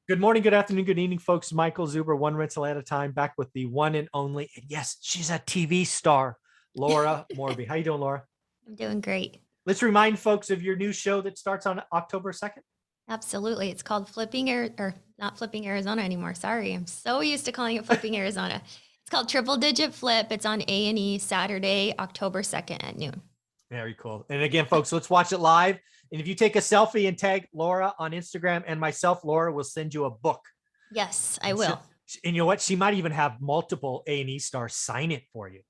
Good morning, good afternoon, good evening, folks. Michael Zuber, one rental at a time, back with the one and only, and yes, she's a TV star, Laura Morby. How you doing, Laura? I'm doing great. Let's remind folks of your new show that starts on October 2nd. Absolutely. It's called or not Flipping Arizona anymore. Sorry. I'm so used to calling it Flipping Arizona. It's called Triple Digit Flip. It's on A&E Saturday, October 2nd at noon. Very cool. And again, folks, let's watch it live. And if you take a selfie and tag Laura on Instagram and myself, Laura will send you a book. Yes, I will. And you know what? She might even have multiple A&E stars sign it for you.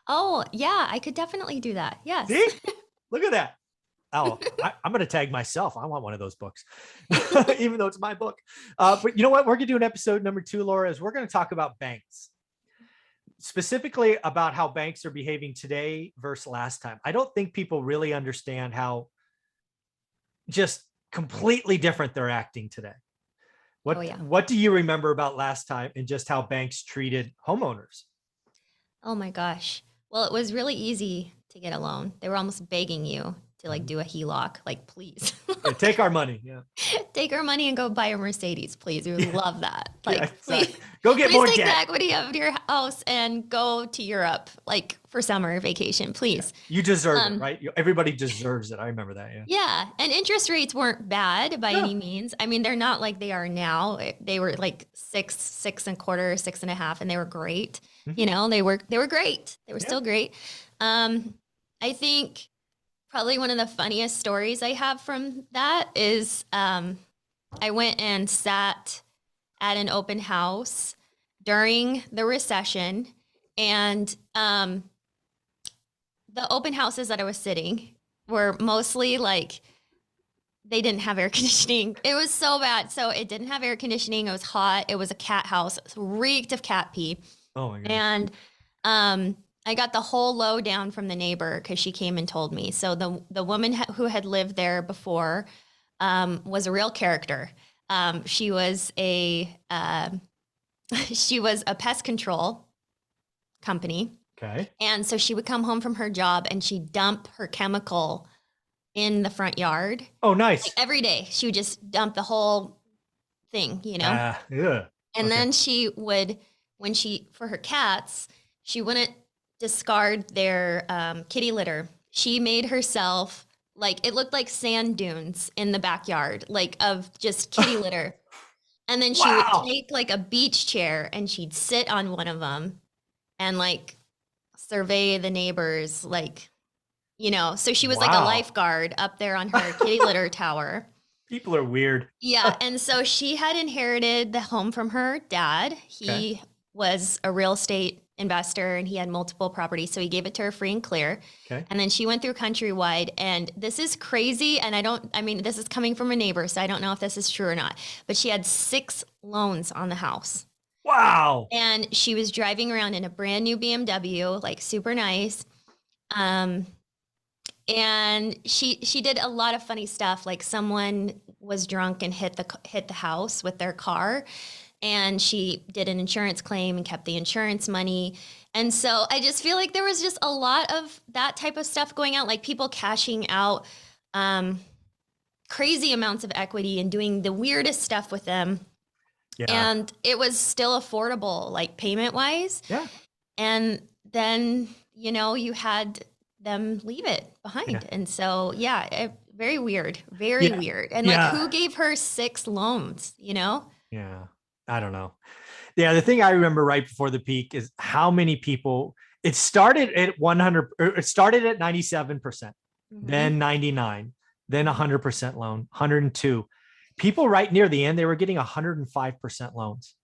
Oh, yeah, I could definitely do that. Yes. See? Look at that. Oh, I'm going to tag myself. I want one of those books, even though it's my book. But you know what? We're going to do an episode number 2, Laura, is we're going to talk about banks, specifically about how banks are behaving today versus last time. I don't think people really understand how just completely different they're acting today. What do you remember about last time and just how banks treated homeowners? Oh my gosh. Well, it was really easy to get a loan. They were almost begging you to like do a HELOC, like please. Yeah, take our money. Yeah. Take our money and go buy a Mercedes, please. We would love that. Like, yeah, exactly. Please, go get please more take debt. the equity of your house and go to Europe, like for summer vacation, please. Yeah. You deserve it, right? Everybody deserves it. I remember that. Yeah. Yeah, and interest rates weren't bad by any means. I mean, they're not like they are now. They were like 6.25, 6.5, and they were great. Mm-hmm. You know, they were great. They were still great. I think probably one of the funniest stories I have from that is I went and sat at an open house during the recession, and the open houses that I was sitting were mostly like, they didn't have air conditioning. It was so bad. So it didn't have air conditioning. It was hot. It was a cat house. It reeked of cat pee. Oh my God. And I got the whole lowdown from the neighbor because she came and told me. So the woman who had lived there before was a real character. She was a pest control company. Okay. And so she would come home from her job and she'd dump her chemical in the front yard. Oh, nice. Like every day she would just dump the whole thing, you know? Yeah. And then she would, for her cats, she wouldn't discard their kitty litter. She made herself, like, it looked like sand dunes in the backyard, like of just kitty litter. And then she would take like a beach chair and she'd sit on one of them and like survey the neighbors, like, you know, so she was like a lifeguard up there on her kitty litter tower. People are weird. Yeah. And so she had inherited the home from her dad. He was a real estate investor and he had multiple properties. So he gave it to her free and clear. Okay. And then she went through Countrywide, and this is crazy. And this is coming from a neighbor, so I don't know if this is true or not, but she had 6 loans on the house. Wow. And she was driving around in a brand new BMW, like super nice. And she did a lot of funny stuff. Like someone was drunk and hit the house with their car, and she did an insurance claim and kept the insurance money. And so I just feel like there was just a lot of that type of stuff going out, like people cashing out crazy amounts of equity and doing the weirdest stuff with them. Yeah. And it was still affordable, like payment wise. Yeah. And then, you know, you had them leave it behind. Yeah. And so, very weird, very weird. And like, who gave her 6 loans, you know? Yeah. I don't know. Yeah. The thing I remember right before the peak is how many people, it started at 97%, then 99, then 100% loan, 102. People right near the end, they were getting 105% loans.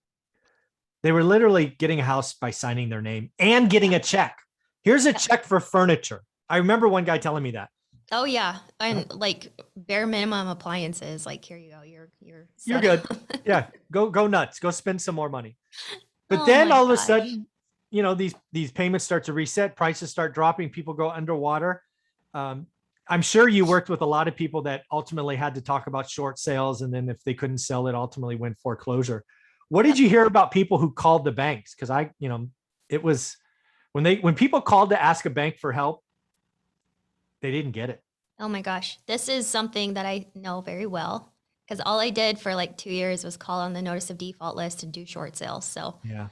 They were literally getting a house by signing their name and getting a check. Here's a check for furniture. I remember one guy telling me that. Oh yeah. And like bare minimum appliances, like, here you go. You're good. Yeah. Go nuts. Go spend some more money. But then all of a sudden, you know, these payments start to reset, prices start dropping, people go underwater. I'm sure you worked with a lot of people that ultimately had to talk about short sales. And then if they couldn't sell it, ultimately went foreclosure. What did you hear about people who called the banks? Because it was when people called to ask a bank for help, they didn't get it. Oh my gosh. This is something that I know very well. Because all I did for like 2 years was call on the notice of default list and do short sales. So Yeah.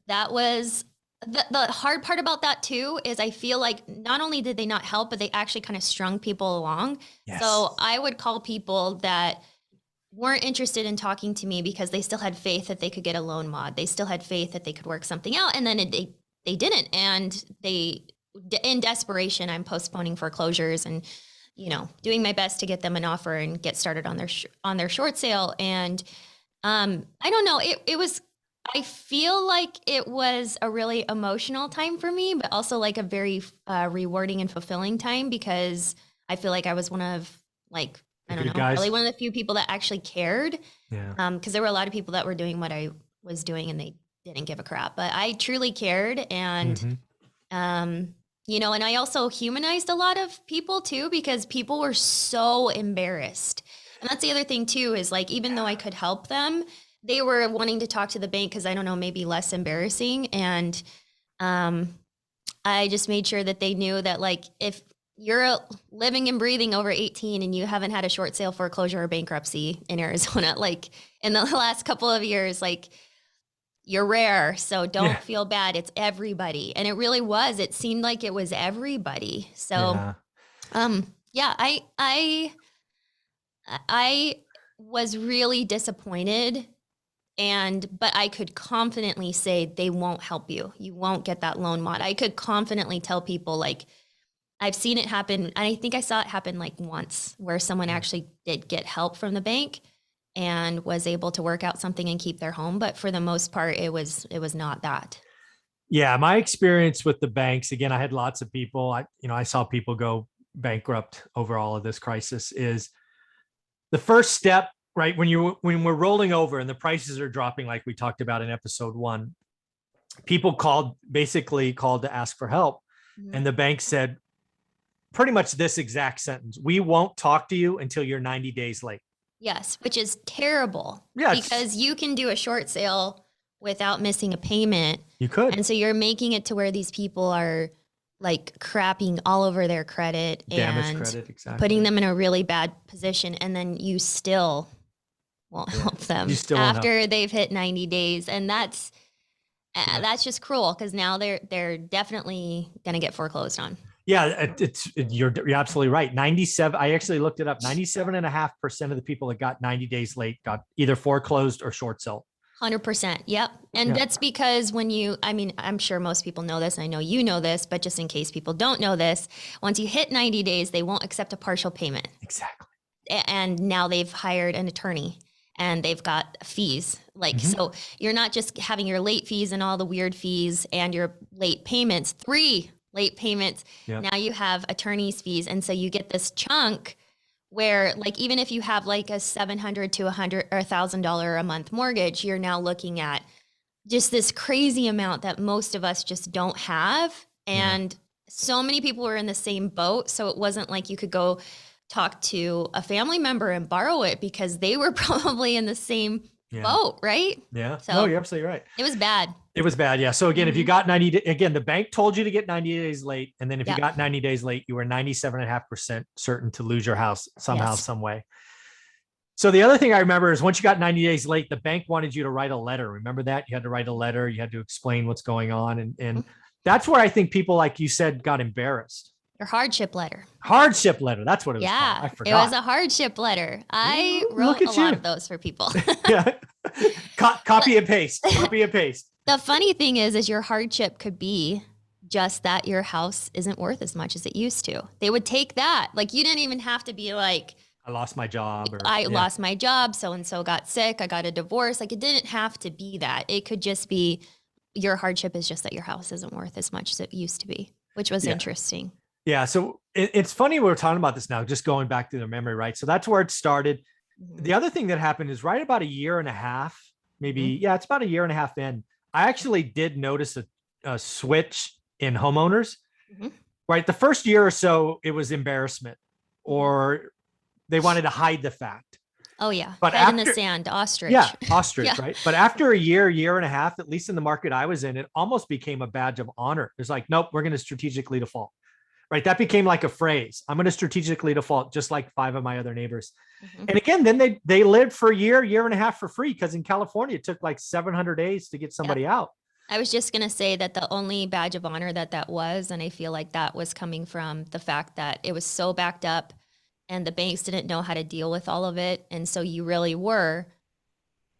that was the hard part about that too, is I feel like not only did they not help, but they actually kind of strung people along. Yes. So I would call people that weren't interested in talking to me because they still had faith that they could get a loan mod. They still had faith that they could work something out. And then they didn't. And in desperation, I'm postponing foreclosures and, doing my best to get them an offer and get started on their short sale. And I don't know, I feel like it was a really emotional time for me, but also like a very rewarding and fulfilling time, because I feel like I was one of like, I don't know, probably one of the few people that actually cared. Yeah. Because there were a lot of people that were doing what I was doing and they didn't give a crap, but I truly cared. And, and I also humanized a lot of people too, because people were so embarrassed. And that's the other thing too, is like, even though I could help them, they were wanting to talk to the bank because, I don't know, maybe less embarrassing. And I just made sure that they knew that, like, if you're living and breathing over 18 and you haven't had a short sale foreclosure or bankruptcy in Arizona, like in the last couple of years, like, you're rare. So don't feel bad. It's everybody. And it really was. It seemed like it was everybody. So, I was really disappointed. But I could confidently say they won't help you. You won't get that loan mod. I could confidently tell people, like, I've seen it happen. I think I saw it happen like once, where someone actually did get help from the bank and was able to work out something and keep their home. But for the most part, it was not that. Yeah. My experience with the banks, again, I had lots of people, I saw people go bankrupt over all of this crisis, is the first step, right? When we're rolling over and the prices are dropping, like we talked about in episode 1, people basically called to ask for help. And the bank said pretty much this exact sentence: we won't talk to you until you're 90 days late. Yes, which is terrible. Yeah, because you can do a short sale without missing a payment. You could. And so you're making it to where these people are like crapping all over their credit and putting them in a really bad position. And then you still won't help them after they've hit 90 days. And that's just cruel, because now they're definitely going to get foreclosed on. Yeah, you're absolutely right. 97, I actually looked it up. 97.5% of the people that got 90 days late got either foreclosed or short sold. 100%. Yep. And that's because I'm sure most people know this, and I know you know this, but just in case people don't know this, once you hit 90 days, they won't accept a partial payment. Exactly. And now they've hired an attorney and they've got fees. So you're not just having your late fees and all the weird fees and your late payments, 3 late payments. Yep. Now you have attorney's fees. And so you get this chunk where, like, even if you have like a $700 to $100 or $1,000 a month mortgage, you're now looking at just this crazy amount that most of us just don't have. And so many people were in the same boat. So it wasn't like you could go talk to a family member and borrow it, because they were probably in the same boat, right? Yeah. So no, you're absolutely right. It was bad. It was bad. Yeah. So again, if you got 90, again, the bank told you to get 90 days late. And then if you got 90 days late, you were 97.5% certain to lose your house somehow, some way. So the other thing I remember is once you got 90 days late, the bank wanted you to write a letter. Remember that? You had to write a letter. You had to explain what's going on. And that's where I think people, like you said, got embarrassed. Your hardship letter. Hardship letter. That's what it was called. I forgot. It was a hardship letter. I wrote a lot of those for people. Copy and paste. Copy and paste. The funny thing is your hardship could be just that your house isn't worth as much as it used to. They would take that. Like, you didn't even have to be like, I lost my job. I lost my job. So-and-so got sick. I got a divorce. Like, it didn't have to be that. It could just be your hardship is just that your house isn't worth as much as it used to be, which was interesting. Yeah. So it's funny we're talking about this now, just going back to the memory, right? So that's where it started. The other thing that happened is right about a year and a half, maybe, it's about a year and a half in, I actually did notice a switch in homeowners, right? The first year or so, it was embarrassment, or they wanted to hide the fact. Oh yeah. But head in the sand, ostrich. Yeah. Ostrich, right? But after a year and a half, at least in the market I was in, it almost became a badge of honor. It's like, nope, we're going to strategically default. right? That became like a phrase. I'm going to strategically default, just like 5 of my other neighbors. Mhm. And again, then they lived for a year and a half for free, because in California it took like 700 days to get somebody out. I was just going to say that the only badge of honor that was, and I feel like that was coming from the fact that it was so backed up and the banks didn't know how to deal with all of it. And so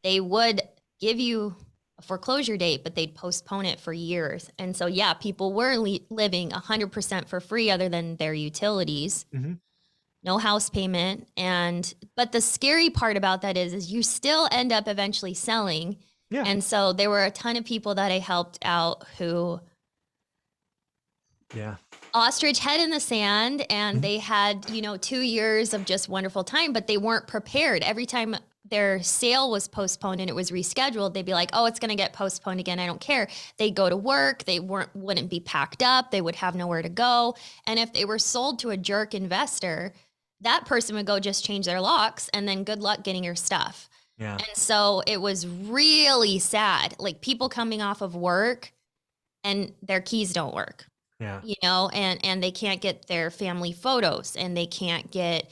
they would give you a foreclosure date, but they'd postpone it for years. And so, yeah, people were living 100% for free other than their utilities, no house payment. But the scary part about that is you still end up eventually selling. Yeah. And so there were a ton of people that I helped out who ostrich head in the sand, and they had, 2 years of just wonderful time, but they weren't prepared. Every time their sale was postponed and it was rescheduled, they'd be like, oh, it's going to get postponed again. I don't care. They'd go to work. They wouldn't be packed up. They would have nowhere to go. And if they were sold to a jerk investor, that person would go just change their locks, and then good luck getting your stuff. Yeah. And so it was really sad. Like, people coming off of work and their keys don't work. Yeah. And they can't get their family photos, and they can't get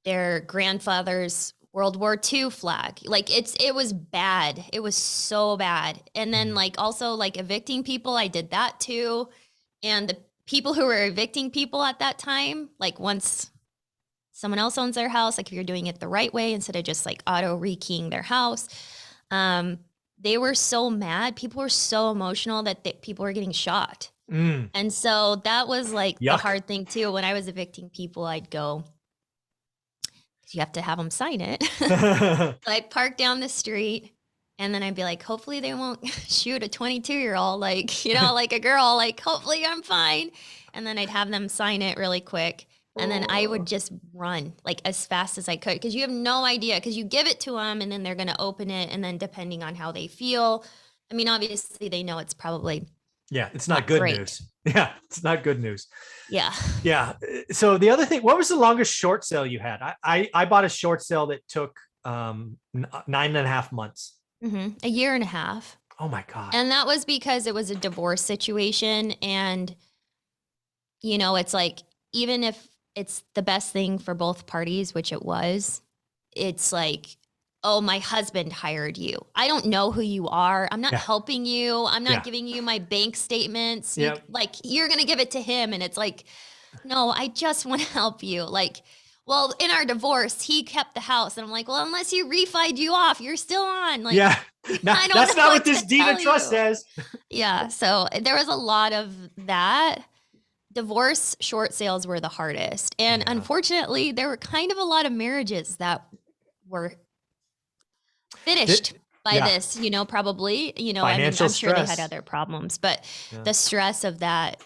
their grandfather's World War II flag. Like, it was bad. It was so bad. And then also evicting people, I did that too. And the people who were evicting people at that time, like, once someone else owns their house, like if you're doing it the right way, instead of just like auto rekeying their house, they were so mad. People were so emotional that people were getting shot. And so that was like the hard thing too. When I was evicting people, I'd go, you have to have them sign it. So I'd park down the street, and then I'd be like, hopefully they won't shoot a 22-year-old, like, like a girl, like, hopefully I'm fine. And then I'd have them sign it really quick. And then I would just run like as fast as I could, because you have no idea, because you give it to them and then they're going to open it. And then depending on how they feel, I mean, obviously they know it's probably it's not good news. Yeah, it's not good news. Yeah. So the other thing, what was the longest short sale you had? I bought a short sale that took 9.5 months. A year and a half. Oh my God. And that was because it was a divorce situation. And, it's like, even if it's the best thing for both parties, which it was, it's like, oh, my husband hired you. I don't know who you are. I'm not helping you. I'm not giving you my bank statements. You're going to give it to him. And it's like, no, I just want to help you. Like, well, in our divorce, he kept the house. And I'm like, well, unless you refied you off, you're still on. Like, that's not what this deed of trust says. So there was a lot of that. Divorce short sales were the hardest. And unfortunately, there were kind of a lot of marriages that were finished by this, probably, I'm sure they had other problems, but the stress of that,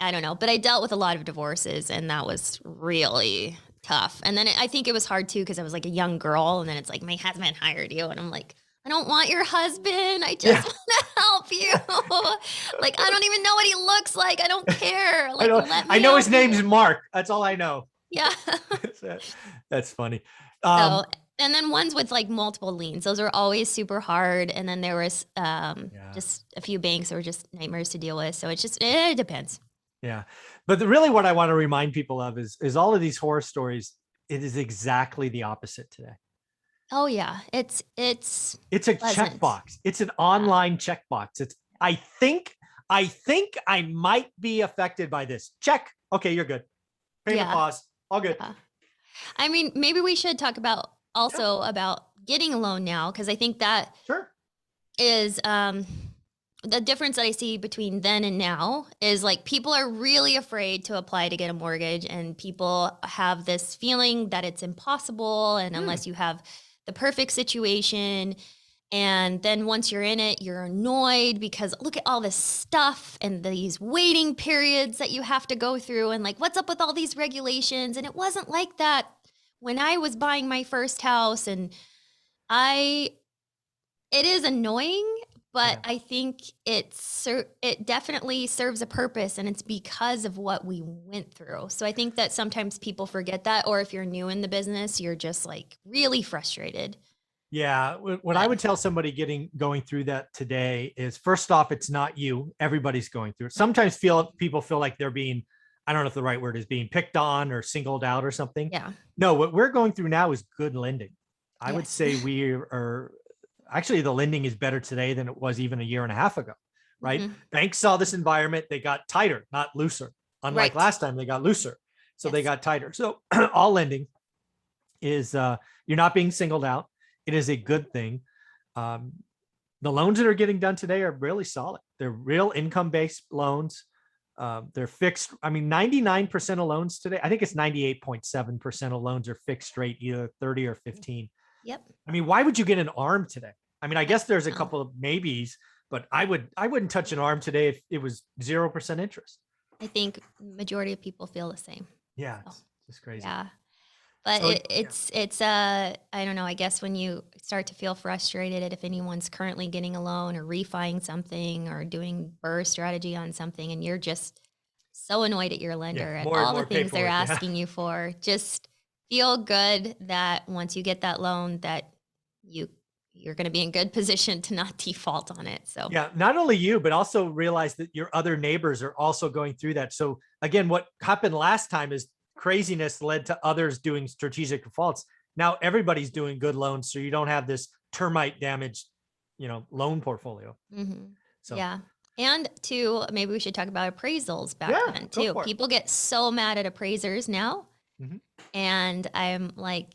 I don't know. But I dealt with a lot of divorces, and that was really tough. And then I think it was hard too, because I was like a young girl, and then it's like, my husband hired you. And I'm like, I don't want your husband. I just want to help you. Like, I don't even know what he looks like. I don't care. Like, I know his name's Mark. That's all I know. Yeah. That's funny. And then ones with like multiple liens, those are always super hard. And then there was just a few banks that were just nightmares to deal with. So it depends. Yeah. But really what I want to remind people of is all of these horror stories. It is exactly the opposite today. Oh yeah. It's a pleasant checkbox. It's an online checkbox. It's, I think I might be affected by this. Check. Okay. You're good. Payment pause. All good. Yeah. I mean, maybe we should talk about about getting a loan now, because I think that is the difference that I see between then and now is like people are really afraid to apply to get a mortgage, and people have this feeling that it's impossible, and unless you have the perfect situation. And then once you're in it, you're annoyed because look at all this stuff and these waiting periods that you have to go through, and like, what's up with all these regulations? And it wasn't like that when I was buying my first house. And it is annoying, but I think it definitely serves a purpose, and it's because of what we went through. So I think that sometimes people forget that, or if you're new in the business, you're just like really frustrated. Yeah. What I would tell somebody going through that today is, first off, it's not you. Everybody's going through it. Sometimes people feel like they're being, I don't know if the right word is, being picked on or singled out or something. Yeah. No, what we're going through now is good lending. I would Yes. say we are actually, the lending is better today than it was even a year and a half ago, right? Mhm. Banks saw this environment, they got tighter, not looser. Unlike Right. last time, they got looser. So they Yes. got tighter. So all lending is, you're not being singled out. It is a good thing. Um, the loans that are getting done today are really solid. They're real income-based loans. They're fixed. I mean, 99% of loans today, I think it's 98.7% of loans are fixed rate, either 30 or 15. Yep. I mean, why would you get an ARM today? I mean, I guess there's a No. couple of maybes, but I wouldn't touch an ARM today if it was 0% interest. I think majority of people feel the same. Yeah, So, it's just crazy. yeah. But So, it's I don't know, I guess when you start to feel frustrated if anyone's currently getting a loan or refining something or doing BRRRR strategy on something, and you're just so annoyed at your lender and more and all the more things they're paperwork, yeah. asking you for, just feel good that once you get that loan that you're going to be in good position to not default on it. So Yeah, not only you, but also realize that your other neighbors are also going through that. So again, what happened last time is craziness led to others doing strategic defaults. Now everybody's doing good loans, so you don't have this termite damaged, loan portfolio. mhm. So Yeah. And two, maybe we should talk about appraisals back yeah, then go too. for it. People get so mad at appraisers now. Mhm. And I'm like,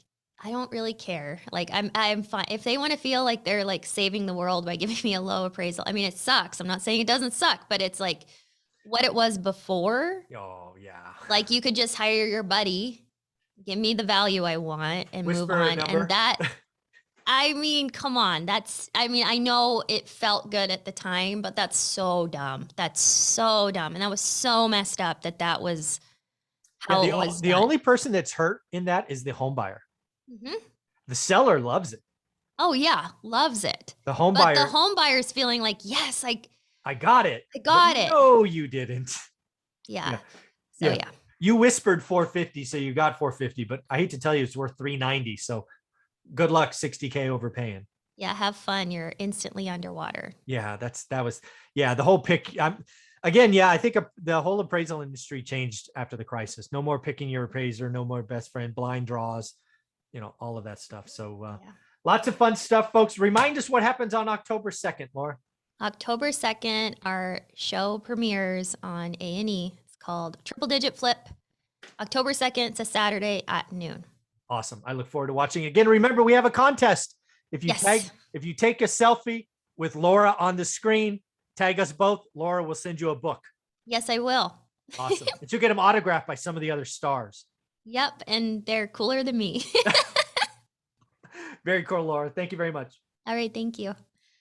I don't really care. Like I'm fine. If they want to feel like they're like saving the world by giving me a low appraisal. I mean, it sucks. I'm not saying it doesn't suck, but it's like what it was before. Oh yeah. Like you could just hire your buddy, give me the value I want and move Whisper a on. number. And that, I mean, come on. I know it felt good at the time, but that's so dumb. That's so dumb. And that was so messed up that was Yeah, how it was the done. only person that's hurt in that is the home buyer. Mhm. The seller loves it. Oh yeah, loves it. The home But the buyer, home buyer's feeling like, yes, I got it. I got But it. no, you didn't. Yeah. Yeah. So yeah. You whispered 450, so you got 450, but I hate to tell you, it's worth 390. So good luck, 60K overpaying. Yeah, have fun. You're instantly underwater. Yeah, the whole pick. Again, yeah, I think the whole appraisal industry changed after the crisis. No more picking your appraiser, no more best friend, blind draws, all of that stuff. So Yeah. lots of fun stuff, folks. Remind us what happens on October 2nd, Laura. October 2nd, our show premieres on A&E. It's called Triple Digit Flip. October 2nd, it's a Saturday at noon. Awesome. I look forward to watching. Again, remember, we have a contest. If you Yes. if you take a selfie with Laura on the screen, tag us both. Laura will send you a book. Yes, I will. Awesome. And you'll get them autographed by some of the other stars. Yep, and they're cooler than me. Very cool, Laura. Thank you very much. All right, thank you.